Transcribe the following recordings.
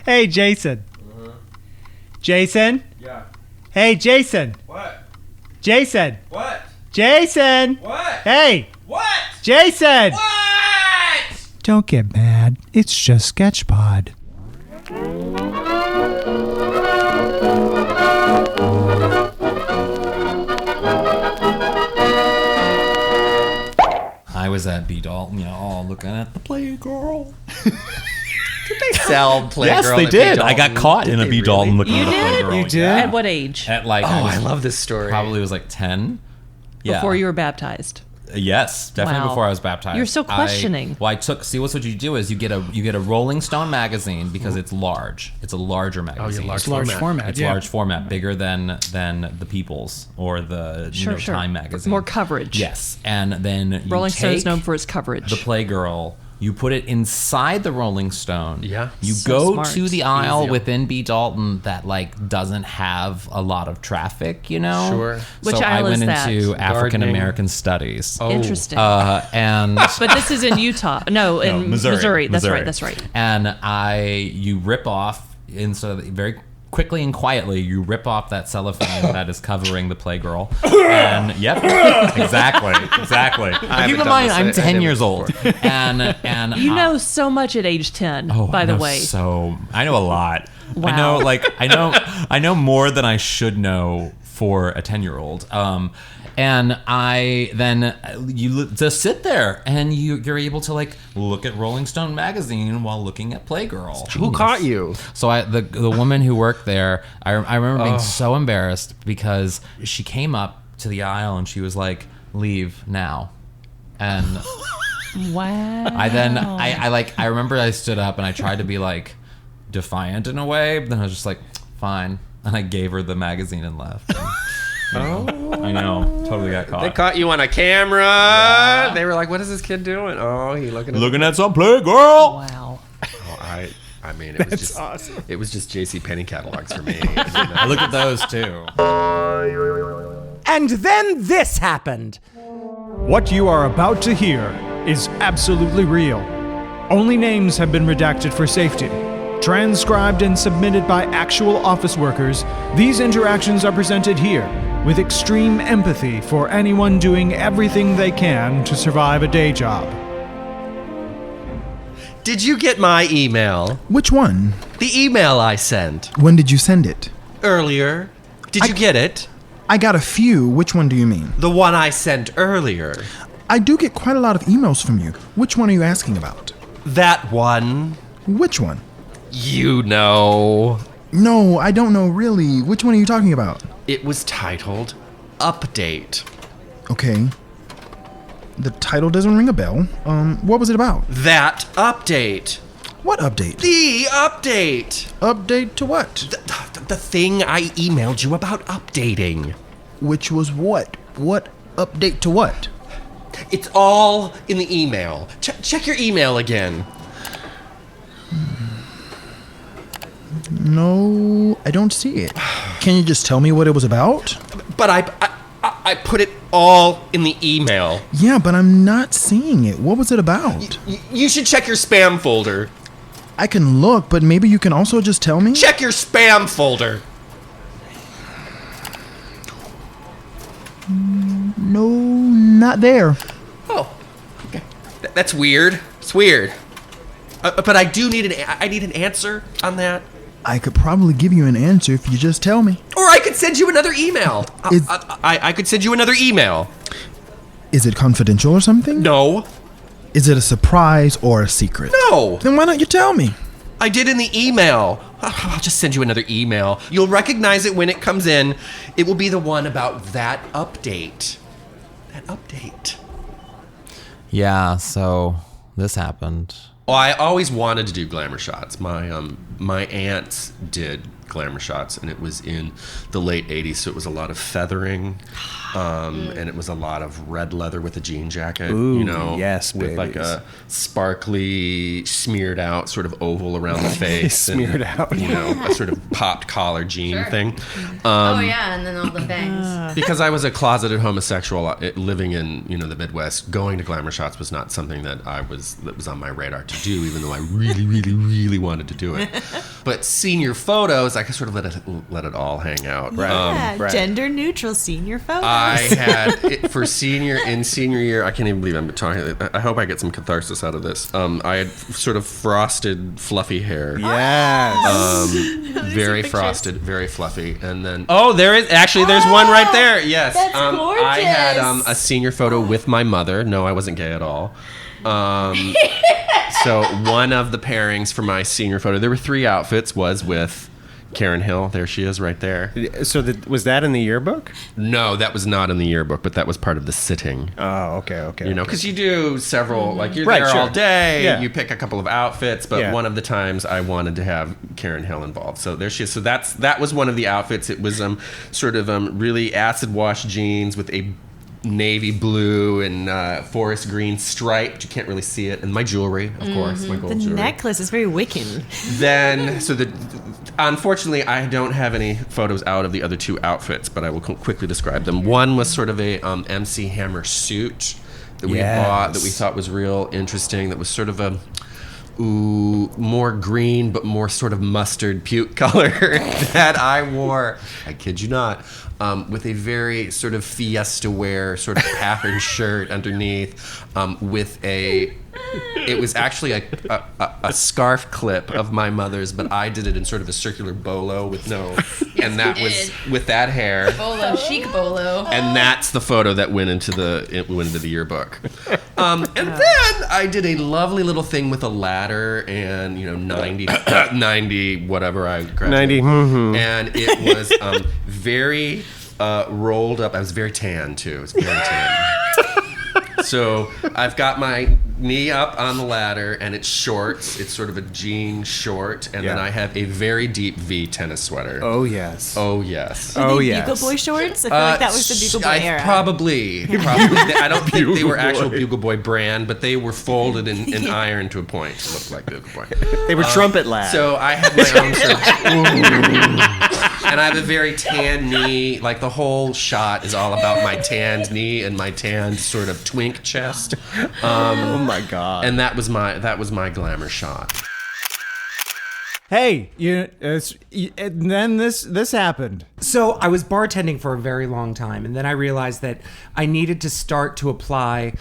Hey, Jason. Jason? Yeah. Hey, Jason. What? Jason. What? Jason. What? Hey. What? Jason. What? Don't get mad. It's just SketchPod. I was at B Dalton, looking at the Playgirl. Did they sell Playgirl? Yes, they at did. B. I got caught in a B Dalton looking You at a did? Playgirl. You did? Yeah. At what age? At like, I love this story. Probably was like 10. Yeah. Before you were baptized. Yes, definitely Wow. before I was baptized. You're so questioning. What's what you do is you get a Rolling Stone magazine because it's large. It's a larger magazine. large It's large format. It's large format, bigger than the People's or the Time magazine. More coverage. Yes, and then you Rolling Stone is take known for its coverage. the Playgirl. You put it inside the Rolling Stone. Yeah. You So go smart. to the aisle Easy. within B Dalton that like doesn't have a lot of traffic, Sure. Which so I aisle went is that? into African Gardening. American Studies. Interesting. And but this is in Utah. No, in Missouri. That's right. And you rip off, and so very quickly and quietly, you rip off that cellophane that is covering the Playgirl. And yep, exactly. Keep in mind, I'm 10 years old, and You know so much at age 10, by the way. So I know a lot. Wow. I know more than I should know for a 10-year-old. And you just sit there and you're able to like look at Rolling Stone magazine while looking at Playgirl. Who caught you? So the woman who worked there, I remember being so embarrassed because she came up to the aisle and she was like, "Leave now," and Wow. I remember I stood up and I tried to be like defiant in a way, but then I was just like, "Fine," and I gave her the magazine and left. I know, totally got caught. They caught you on a camera. Yeah. They were like, "What is this kid doing?" Oh, he looking at some Playgirl. Wow. Oh, I mean, it was just awesome. It was just J.C. Penney catalogs for me. I look at those too. And then this happened. What you are about to hear is absolutely real. Only names have been redacted for safety. Transcribed and submitted by actual office workers, these interactions are presented here with extreme empathy for anyone doing everything they can to survive a day job. Did you get my email? Which one? The email I sent When did you send it? earlier. Did you get it? I got a few. Which one do you mean? The one I sent earlier. I do get quite a lot of emails from you. Which one are you asking about? That one. Which one? You know. No, I don't know really. Which one are you talking about? It was titled Update. Okay. The title doesn't ring a bell. What was it about? That update. What update? The update. Update to what? The thing I emailed you about updating. Which was what? What update to what? It's all in the email. Check your email again. No, I don't see it. Can you just tell me what it was about? But I put it all in the email. Yeah, but I'm not seeing it. What was it about? You should check your spam folder. I can look, but maybe you can also just tell me? Check your spam folder. No, not there. Oh, okay. That's weird. It's weird. But I do need an answer on that. I could probably give you an answer if you just tell me. Or I could send you another email. I could send you another email. Is it confidential or something? No. Is it a surprise or a secret? No. Then why don't you tell me? I did in the email. I'll just send you another email. You'll recognize it when it comes in. It will be the one about that update. That update. Yeah, so this happened. Well, I always wanted to do glamour shots. My aunts did glamour shots, and it was in the late 80s, so it was a lot of feathering, and it was a lot of red leather with a jean jacket, Ooh, you know, yes, with like a sparkly, smeared out sort of oval around the face. Smeared out. You know, a sort of popped collar jean thing. And then all the bangs. Because I was a closeted homosexual living in, you know, the Midwest, going to glamour shots was not something that was on my radar to do, even though I really, really, really wanted to do it. But senior photos, I could sort of let it all hang out. Yeah, gender neutral senior photos. I had it for senior year. I can't even believe I'm talking. I hope I get some catharsis out of this. I had sort of frosted, fluffy hair. Yes. Very frosted, very fluffy, and then there's one right there. Yes, that's gorgeous. I had a senior photo with my mother. No, I wasn't gay at all. So one of the pairings for my senior photo, there were 3 outfits, was with Karen Hill. There she is right there. So was that in the yearbook? No, that was not in the yearbook, but that was part of the sitting. Oh, okay. You know, because you do several, like you're Right, there sure. all day, Yeah. you pick a couple of outfits, but one of the times I wanted to have Karen Hill involved. So there she is. So that was one of the outfits. It was sort of really acid wash jeans with a navy blue and forest green striped. You can't really see it. And my jewelry, of course, my gold The jewelry. necklace is very Wiccan. Then, unfortunately, I don't have any photos out of the other 2 outfits, but I will quickly describe them. One was sort of a MC Hammer suit that we bought that we thought was real interesting. That was sort of a more green, but more sort of mustard puke color that I wore. I kid you not. With a very sort of fiesta wear, sort of patterned shirt underneath, it was actually a scarf clip of my mother's, but I did it in sort of a circular bolo with and that was with that hair. Bolo, chic bolo. And that's the photo that went into the yearbook. And then I did a lovely little thing with a ladder and 90 whatever I graduated. 90. Mm-hmm. And it was very rolled up. I was very tan too. It was very tan. So I've got my knee up on the ladder, and it's shorts. It's sort of a jean short, and then I have a very deep V tennis sweater. Oh yes. Oh yes. Oh yes. Bugle Boy shorts? I feel like that was the Bugle Boy era. Probably. I don't think they were actual Bugle Boy brand, but they were folded and ironed to a point to look like Bugle Boy. They were trumpet lads. So I had my own sort of, and I have a very tan knee. Like the whole shot is all about my tanned knee and my tanned sort of twink chest. Oh my god. And that was my glamour shot. Hey, and then this happened. So I was bartending for a very long time, and then I realized that I needed to start to apply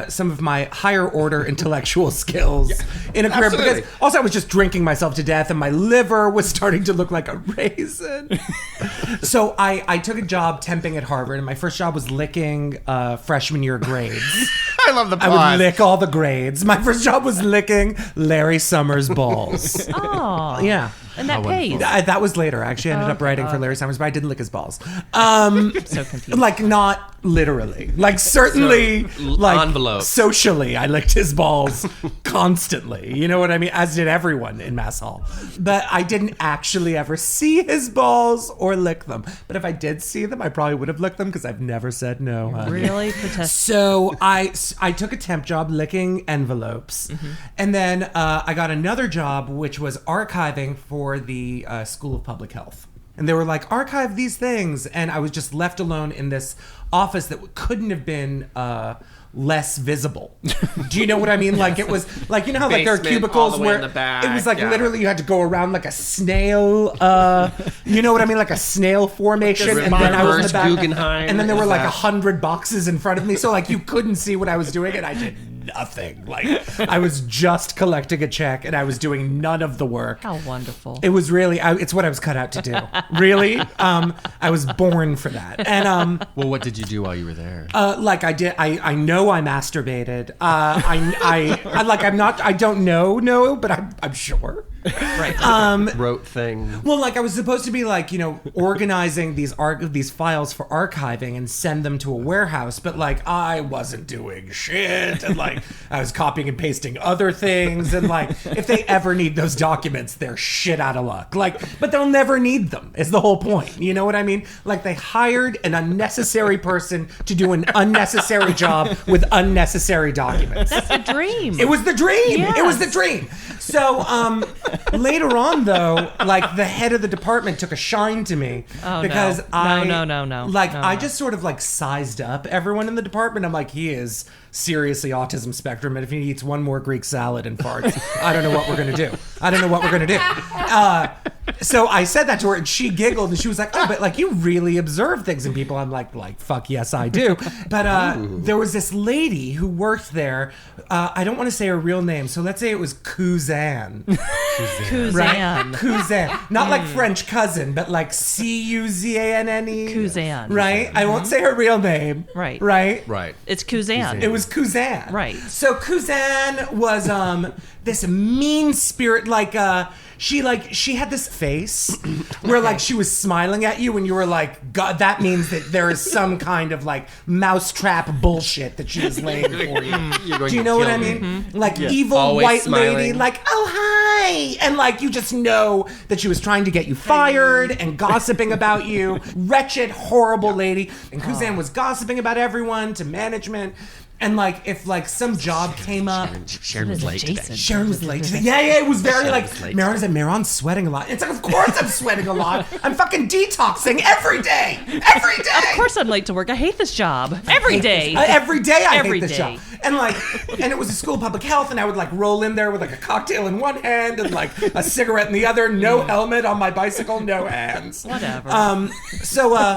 some of my higher order intellectual skills in a career. Absolutely. Because also I was just drinking myself to death, and my liver was starting to look like a raisin. So I took a job temping at Harvard, and my first job was licking freshman year grades. I love the I pause. would lick all the grades. My first job was licking Larry Summers' balls. Oh, Yeah. and that pays. That was later. I actually ended up writing for Larry Summers, but I didn't lick his balls. So confused. Like, not literally. Like, certainly, like, envelope. Socially, I licked his balls constantly. You know what I mean? As did everyone in Mass Hall. But I didn't actually ever see his balls or lick them. But if I did see them, I probably would have licked them because I've never said no. Honey. Really protest. So I took a temp job licking envelopes, and then I got another job, which was archiving for the School of Public Health. And they were like, archive these things, and I was just left alone in this office that couldn't have been less visible. Do you know what I mean? Like, it was like, you know how like there are Basement, cubicles all the way where in the back, it was like yeah. literally you had to go around like a snail, you know what I mean? Like a snail formation. Like a And then I was in the reverse back. Guggenheim And then there in were the like back. 100 boxes in front of me. So like you couldn't see what I was doing, and I did nothing. Like I was just collecting a check, and I was doing none of the work. How wonderful. It was really, it's what I was cut out to do. Really, I was born for that. And Well, what did you do while you were there? like I did, I know I masturbated. I like, I'm not, I don't know, but I'm sure. Right. Wrote thing. Well, like I was supposed to be like, organizing these files for archiving and send them to a warehouse, but like I wasn't doing shit, and like I was copying and pasting other things, and like if they ever need those documents, they're shit out of luck. Like, but they'll never need them. Is the whole point? You know what I mean? Like they hired an unnecessary person to do an unnecessary job with unnecessary documents. That's the dream. It was the dream. Yes. It was the dream. So later on, though, like the head of the department took a shine to me because no. I I just sort of like sized up everyone in the department. I'm like, he is seriously autism spectrum, and if he eats one more Greek salad and farts, I don't know what we're gonna do. So I said that to her, and she giggled, and she was like, "Oh, but like you really observe things in people." I'm like, fuck yes, I do. But there was this lady who worked there. I don't want to say her real name, so let's say it was Cuzanne. Cuzanne. Right? Cuzanne. Not like French cousin, but like Cuzanne. Cuzanne. Right? I won't say her real name. Right. Right? It's Cuzanne. It was Cuzanne. Right. So Cuzanne was this mean spirit, she had this face where like she was smiling at you and you were like, God, that means that there is some kind of like mousetrap bullshit that she was laying for you. Do you know what I mean? Mm-hmm. Like evil Always white smiling. lady, like, oh hi, and like you just know that she was trying to get you fired and gossiping about you. Wretched, horrible lady. And Cuzanne was gossiping about everyone to management. And like if like some job came up, Sharon was late today. Sharon was late today. Yeah, it was very like Mehran said, Mehran's sweating a lot. It's like, of course I'm sweating a lot. I'm fucking detoxing every day. Every day. Of course I'm late to work. I hate this job. Every day. Every day I Every hate this day. job. And it was a school of public health, and I would like roll in there with like a cocktail in one hand and like a cigarette in the other, no helmet on my bicycle, no hands. Whatever. So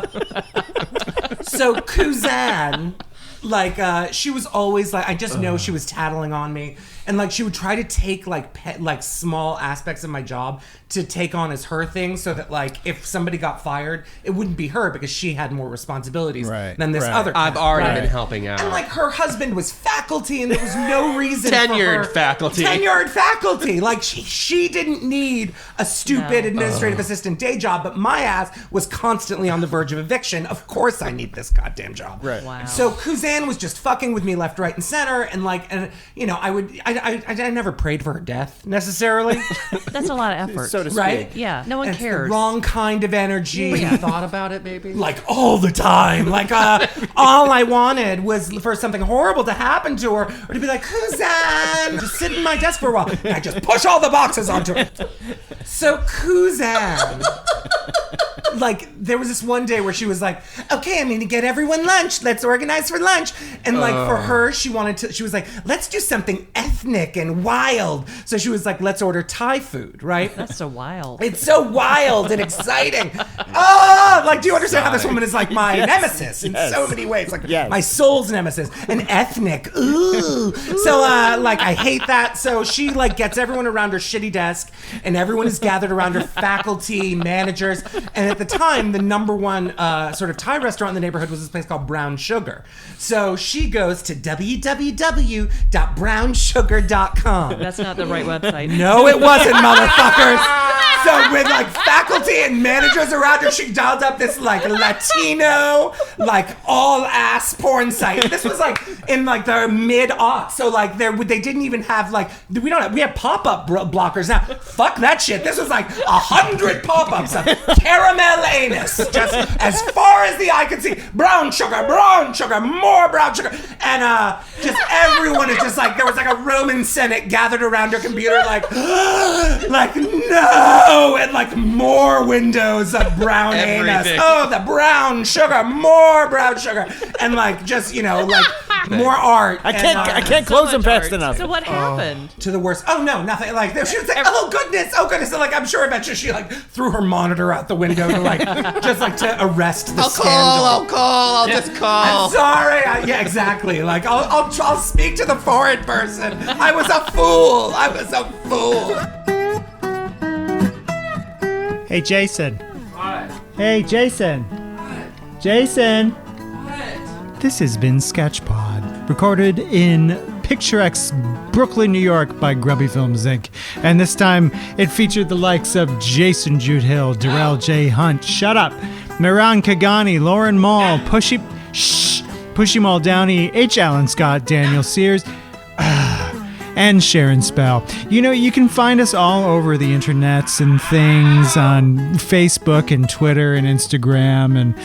Cuzanne, like she was always like, I just know she was tattling on me, and like she would try to take like small aspects of my job to take on as her thing, so that like if somebody got fired, it wouldn't be her because she had more responsibilities than this other. I've already been helping out. And like her husband was faculty, and there was no reason Tenured for her, faculty. Tenured faculty. Like she didn't need a stupid administrative assistant day job, but my ass was constantly on the verge of eviction. Of course I need this goddamn job. Right. Wow. So Cuzanne was just fucking with me left, right, and center, and like, and you know, I never prayed for her death necessarily. That's a lot of effort. So to speak. Right? Yeah. No one It's cares. the wrong kind of energy. You thought about it, maybe? Like all the time. Like all I wanted was for something horrible to happen to her, or to be like, Cuzanne, just sit in my desk for a while. And I just push all the boxes onto her. So Cuzanne, like there was this one day where she was like, okay, I'm gonna get everyone lunch. Let's organize for lunch. And like for her, she was like, let's do something ethnic and wild. So she was like, let's order Thai food, right? That's so wild. It's so wild and exciting. Oh, like, do you understand how this woman is like my nemesis in so many ways? Like my soul's nemesis. And ethnic. Ooh. So, like, I hate that. So she, like, gets everyone around her shitty desk, and everyone is gathered around her, faculty, managers. And at the time, the number one sort of Thai restaurant in the neighborhood was this place called Brown Sugar. So she goes to www.brownsugar.com. That's not the right website. No, it wasn't, motherfuckers. So with like faculty and managers around her, she dialed up this like Latino, like all ass porn site. This was like in like the mid-aughts. So like they didn't even have like, we have pop-up blockers now. Fuck that shit. This was like 100 pop-ups of caramel anus, just as far as the eye could see. Brown sugar, more brown sugar. And just everyone is just like, there was like a Roman Senate gathered around her computer like, like no, and like more windows of brown anus. Oh, the brown sugar, more brown sugar, and like just, you know, like more art. I can't close them fast enough. So what happened? To the worst. Oh no, nothing. Like she was like, oh goodness. So like I'm sure eventually she like threw her monitor out the window to like just like to arrest the scandal. I'll just call. I'm sorry. Yeah, exactly. Like I'll speak to the foreign person. I was a fool. Hey, Jason. What? Hey, Jason. What? Jason. What? This has been Sketchpod, recorded in picturesque Brooklyn, New York by Grubby Films Inc. And this time it featured the likes of Jason Jude Hill, Darrell J. Hunt, Shut Up, Mehran Khaghani, Lauren Mall, Pushy Mall Downey, H. Allen Scott, Daniel Sears, and Sharon Spell. You know, you can find us all over the internets and things on Facebook and Twitter and Instagram and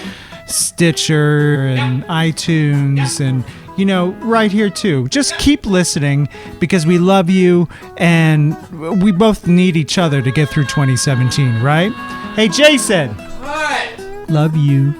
Stitcher and iTunes and, you know, right here too. Just keep listening because we love you and we both need each other to get through 2017, right? Hey, Jason. What? Love you.